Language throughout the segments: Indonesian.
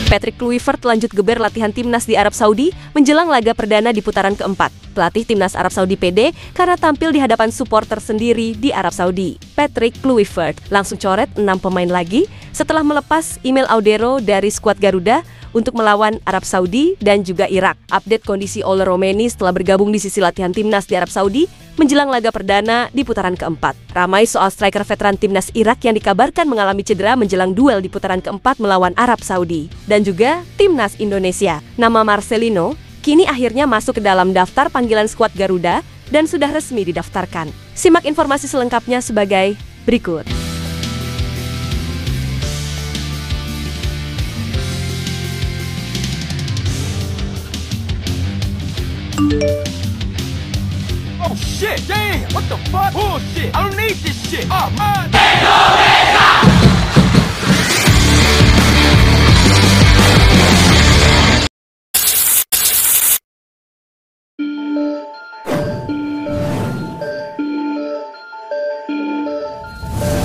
Patrick Kluivert lanjut geber latihan timnas di Arab Saudi menjelang laga perdana di putaran keempat. Pelatih timnas Arab Saudi pede karena tampil di hadapan supporter sendiri di Arab Saudi. Patrick Kluivert langsung coret 6 pemain lagi setelah melepas Emil Audero dari skuad Garuda untuk melawan Arab Saudi dan juga Irak. Update kondisi Ola Romeni setelah bergabung di sisi latihan timnas di Arab Saudi menjelang laga perdana di putaran keempat. Ramai soal striker veteran timnas Irak yang dikabarkan mengalami cedera menjelang duel di putaran keempat melawan Arab Saudi. Dan juga timnas Indonesia. Nama Marcelino kini akhirnya masuk ke dalam daftar panggilan skuad Garuda dan sudah resmi didaftarkan. Simak informasi selengkapnya sebagai berikut. Oh shit, damn, what the fuck? Bullshit, I don't need this shit. Oh man.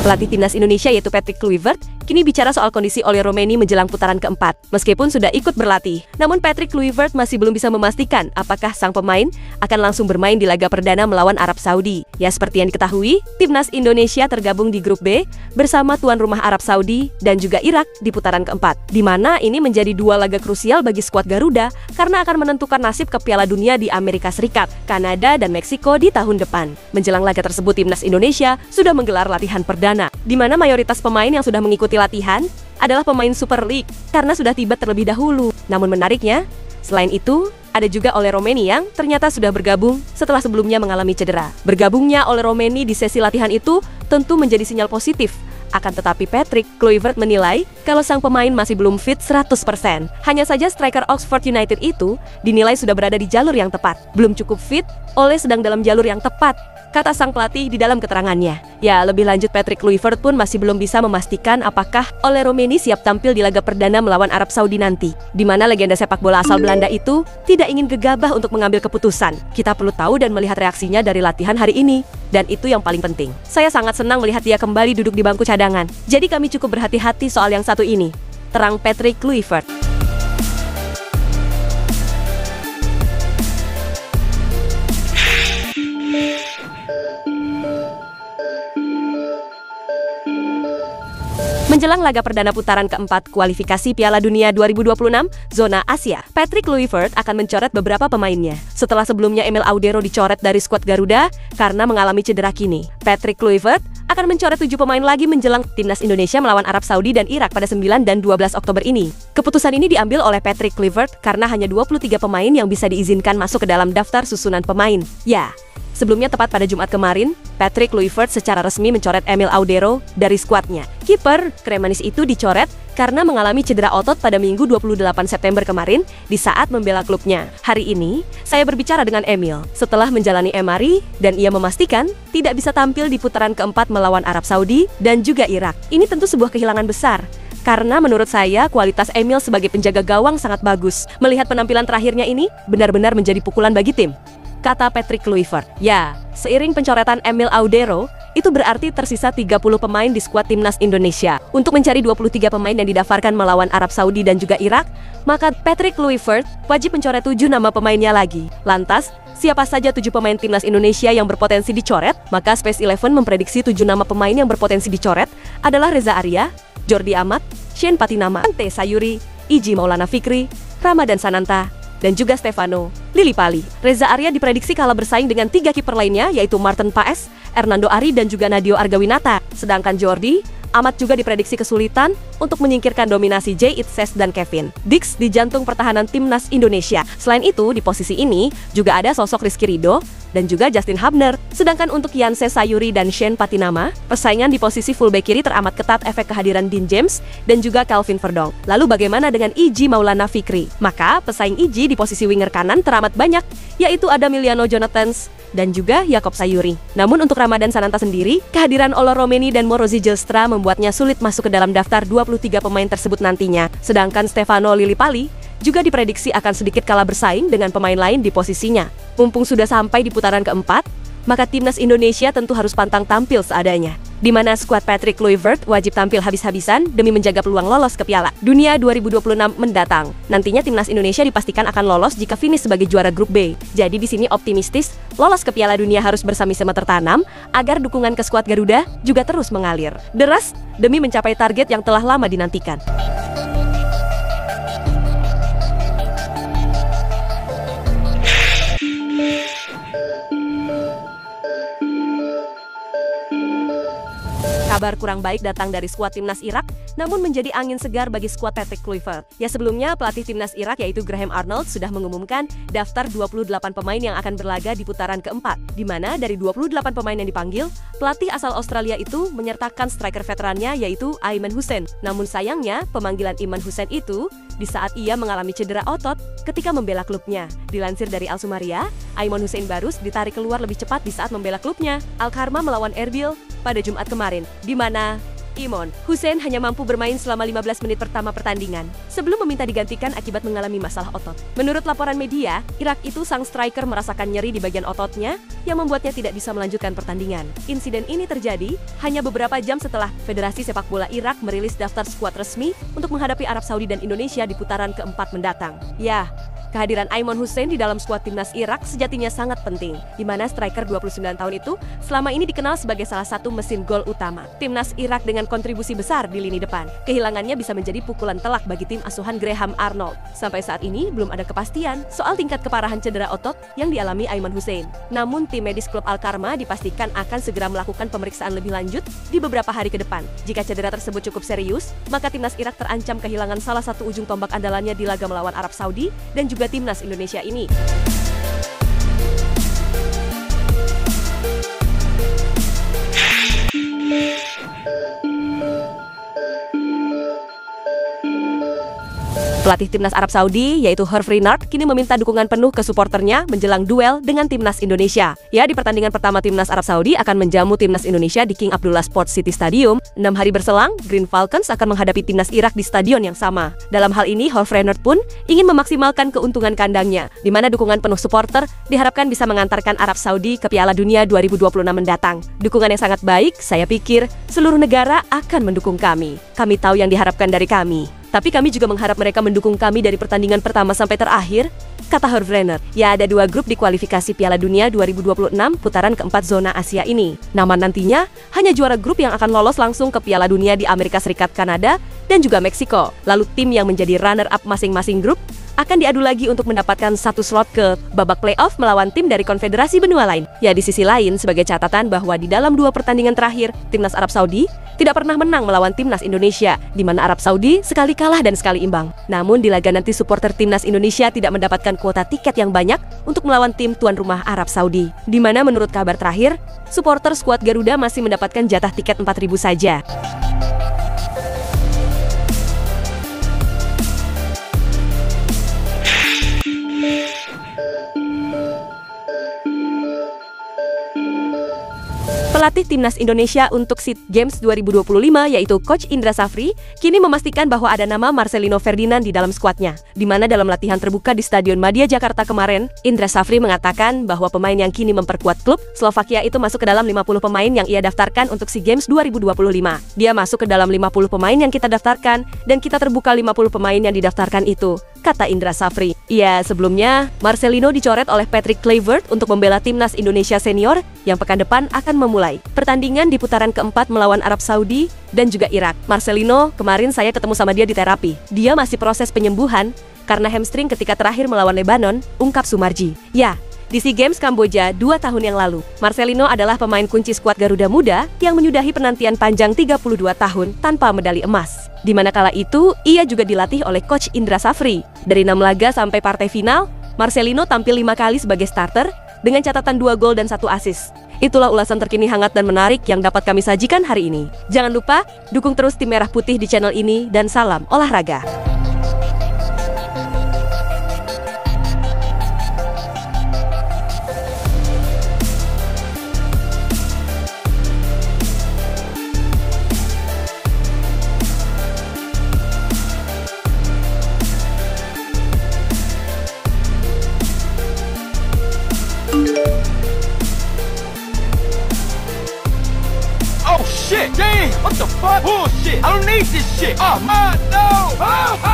Pelatih timnas Indonesia yaitu Patrick Kluivert kini bicara soal kondisi Ola Romeni menjelang putaran keempat. Meskipun sudah ikut berlatih, namun Patrick Kluivert masih belum bisa memastikan apakah sang pemain akan langsung bermain di laga perdana melawan Arab Saudi. Ya, seperti yang diketahui, timnas Indonesia tergabung di grup B bersama tuan rumah Arab Saudi dan juga Irak di putaran keempat, di mana ini menjadi dua laga krusial bagi skuad Garuda karena akan menentukan nasib ke Piala Dunia di Amerika Serikat, Kanada, dan Meksiko di tahun depan. Menjelang laga tersebut, timnas Indonesia sudah menggelar latihan perdana, di mana mayoritas pemain yang sudah mengikuti latihan adalah pemain Super League karena sudah tiba terlebih dahulu. Namun menariknya, selain itu, ada juga Ola Romeni yang ternyata sudah bergabung setelah sebelumnya mengalami cedera. Bergabungnya Ola Romeni di sesi latihan itu tentu menjadi sinyal positif. Akan tetapi Patrick Kluivert menilai kalau sang pemain masih belum fit 100%. Hanya saja striker Oxford United itu dinilai sudah berada di jalur yang tepat. Belum cukup fit, Ole sedang dalam jalur yang tepat, kata sang pelatih di dalam keterangannya. Ya, lebih lanjut Patrick Kluivert pun masih belum bisa memastikan apakah Ola Romeni siap tampil di laga perdana melawan Arab Saudi nanti, di mana legenda sepak bola asal Belanda itu tidak ingin gegabah untuk mengambil keputusan. Kita perlu tahu dan melihat reaksinya dari latihan hari ini. Dan itu yang paling penting. Saya sangat senang melihat dia kembali duduk di bangku cadangan. Jadi kami cukup berhati-hati soal yang satu ini, terang Patrick Kluivert. Menjelang laga perdana putaran keempat kualifikasi Piala Dunia 2026 zona Asia, Patrick Kluivert akan mencoret beberapa pemainnya. Setelah sebelumnya Emil Audero dicoret dari skuad Garuda karena mengalami cedera kini, Patrick Kluivert akan mencoret 7 pemain lagi menjelang timnas Indonesia melawan Arab Saudi dan Irak pada 9 dan 12 Oktober ini. Keputusan ini diambil oleh Patrick Kluivert karena hanya 23 pemain yang bisa diizinkan masuk ke dalam daftar susunan pemain. Ya, sebelumnya tepat pada Jumat kemarin, Patrick Kluivert secara resmi mencoret Emil Audero dari skuadnya. Kiper Kremanis itu dicoret karena mengalami cedera otot pada Minggu 28 September kemarin di saat membela klubnya. Hari ini, saya berbicara dengan Emil setelah menjalani MRI dan ia memastikan tidak bisa tampil di putaran keempat melawan Arab Saudi dan juga Irak. Ini tentu sebuah kehilangan besar. Karena menurut saya kualitas Emil sebagai penjaga gawang sangat bagus. Melihat penampilan terakhirnya ini benar-benar menjadi pukulan bagi tim, kata Patrick Kluivert. Ya, seiring pencoretan Emil Audero, itu berarti tersisa 30 pemain di skuad timnas Indonesia. Untuk mencari 23 pemain yang didaftarkan melawan Arab Saudi dan juga Irak, maka Patrick Kluivert wajib mencoret 7 nama pemainnya lagi. Lantas, siapa saja 7 pemain timnas Indonesia yang berpotensi dicoret? Maka Space Eleven memprediksi 7 nama pemain yang berpotensi dicoret adalah Reza Arya, Jordi Amat, Shane Patinama, Ante Sayuri, Iji Maulana Fikri, Ramadan Sananta, dan juga Stefano Lillipali. Reza Arya diprediksi kalah bersaing dengan 3 kiper lainnya yaitu Martin Paes, Hernando Ari, dan juga Nadio Argawinata. Sedangkan Jordi Amat juga diprediksi kesulitan untuk menyingkirkan dominasi Jay Itses dan Kevin Dix di jantung pertahanan timnas Indonesia. Selain itu, di posisi ini juga ada sosok Rizky Ridho dan juga Justin Hubner. Sedangkan untuk Yanse Sayuri dan Shane Patinama, persaingan di posisi fullback kiri teramat ketat efek kehadiran Dean James dan juga Calvin Verdong. Lalu bagaimana dengan Iji Maulana Fikri? Maka pesaing Iji di posisi winger kanan teramat banyak, yaitu ada Miliano Jonathans dan juga Yakob Sayuri. Namun untuk Ramadan Sananta sendiri, kehadiran Ola Romeni dan Morozi Jelstra membuatnya sulit masuk ke dalam daftar 23 pemain tersebut nantinya. Sedangkan Stefano Lillipali juga diprediksi akan sedikit kalah bersaing dengan pemain lain di posisinya. Mumpung sudah sampai di putaran keempat, maka timnas Indonesia tentu harus pantang tampil seadanya. di mana skuad Patrick Kluivert wajib tampil habis-habisan demi menjaga peluang lolos ke Piala Dunia 2026 mendatang. Nantinya timnas Indonesia dipastikan akan lolos jika finish sebagai juara grup B. Jadi di sini optimistis, lolos ke Piala Dunia harus bersama-sama tertanam agar dukungan ke skuad Garuda juga terus mengalir deras demi mencapai target yang telah lama dinantikan. Kabar kurang baik datang dari skuad timnas Irak, namun menjadi angin segar bagi skuad Patrick Kluivert. Ya sebelumnya, pelatih timnas Irak yaitu Graham Arnold sudah mengumumkan daftar 28 pemain yang akan berlaga di putaran keempat, di mana dari 28 pemain yang dipanggil, pelatih asal Australia itu menyertakan striker veterannya yaitu Aiman Hussein. Namun sayangnya, pemanggilan Aiman Hussein itu di saat ia mengalami cedera otot ketika membela klubnya. Dilansir dari Al Sumaria, Aiman Hussein Barus ditarik keluar lebih cepat di saat membela klubnya Al Kharma melawan Erbil pada Jumat kemarin, di mana Aiman Hussein hanya mampu bermain selama 15 menit pertama pertandingan sebelum meminta digantikan akibat mengalami masalah otot. Menurut laporan media, Irak itu sang striker merasakan nyeri di bagian ototnya yang membuatnya tidak bisa melanjutkan pertandingan. Insiden ini terjadi hanya beberapa jam setelah Federasi Sepak Bola Irak merilis daftar skuad resmi untuk menghadapi Arab Saudi dan Indonesia di putaran keempat mendatang. Ya, kehadiran Aiman Hussein di dalam skuad timnas Irak sejatinya sangat penting, di mana striker 29 tahun itu selama ini dikenal sebagai salah satu mesin gol utama timnas Irak dengan kontribusi besar di lini depan. Kehilangannya bisa menjadi pukulan telak bagi tim asuhan Graham Arnold. Sampai saat ini belum ada kepastian soal tingkat keparahan cedera otot yang dialami Aiman Hussein. Namun tim medis klub Al Kharma dipastikan akan segera melakukan pemeriksaan lebih lanjut di beberapa hari ke depan. Jika cedera tersebut cukup serius, maka timnas Irak terancam kehilangan salah satu ujung tombak andalannya di laga melawan Arab Saudi dan juga timnas Indonesia ini. Pelatih timnas Arab Saudi yaitu Herve Renard kini meminta dukungan penuh ke suporternya menjelang duel dengan timnas Indonesia. Ya, di pertandingan pertama timnas Arab Saudi akan menjamu timnas Indonesia di King Abdullah Sports City Stadium. 6 hari berselang, Green Falcons akan menghadapi timnas Irak di stadion yang sama. Dalam hal ini, Herve Renard pun ingin memaksimalkan keuntungan kandangnya, di mana dukungan penuh supporter diharapkan bisa mengantarkan Arab Saudi ke Piala Dunia 2026 mendatang. Dukungan yang sangat baik, saya pikir seluruh negara akan mendukung kami. Kami tahu yang diharapkan dari kami. Tapi kami juga mengharap mereka mendukung kami dari pertandingan pertama sampai terakhir, kata Herve Renard. Ya, ada 2 grup di kualifikasi Piala Dunia 2026 putaran keempat zona Asia ini. Namun nantinya, hanya juara grup yang akan lolos langsung ke Piala Dunia di Amerika Serikat, Kanada, dan juga Meksiko. Lalu tim yang menjadi runner-up masing-masing grup akan diadu lagi untuk mendapatkan satu slot ke babak playoff melawan tim dari konfederasi benua lain. Ya, di sisi lain, sebagai catatan bahwa di dalam 2 pertandingan terakhir, timnas Arab Saudi tidak pernah menang melawan timnas Indonesia, di mana Arab Saudi sekali kalah dan sekali imbang. Namun di laga nanti supporter timnas Indonesia tidak mendapatkan kuota tiket yang banyak untuk melawan tim tuan rumah Arab Saudi, di mana menurut kabar terakhir, supporter skuad Garuda masih mendapatkan jatah tiket 4.000 saja. Pelatih timnas Indonesia untuk SEA Games 2025 yaitu Coach Indra Safri kini memastikan bahwa ada nama Marcelino Ferdinand di dalam skuadnya. Di mana dalam latihan terbuka di Stadion Madia Jakarta kemarin, Indra Safri mengatakan bahwa pemain yang kini memperkuat klub Slovakia itu masuk ke dalam 50 pemain yang ia daftarkan untuk SEA Games 2025. Dia masuk ke dalam 50 pemain yang kita daftarkan dan kita terbuka 50 pemain yang didaftarkan itu, kata Indra Safri. Ya, sebelumnya Marcelino dicoret oleh Patrick Kluivert untuk membela timnas Indonesia senior yang pekan depan akan memulai pertandingan di putaran keempat melawan Arab Saudi dan juga Irak. Marcelino, kemarin saya ketemu sama dia di terapi. Dia masih proses penyembuhan karena hamstring ketika terakhir melawan Lebanon, ungkap Sumarji. Ya, di SEA Games Kamboja 2 tahun yang lalu, Marcelino adalah pemain kunci skuad Garuda Muda yang menyudahi penantian panjang 32 tahun tanpa medali emas. Di mana kala itu, ia juga dilatih oleh Coach Indra Safri. Dari 6 laga sampai partai final, Marcelino tampil 5 kali sebagai starter dengan catatan 2 gol dan 1 assist. Itulah ulasan terkini hangat dan menarik yang dapat kami sajikan hari ini. Jangan lupa, dukung terus tim Merah Putih di channel ini dan salam olahraga. Oh shit! What the fuck? Bullshit. I don't need this shit. Oh, man, no. Oh, oh.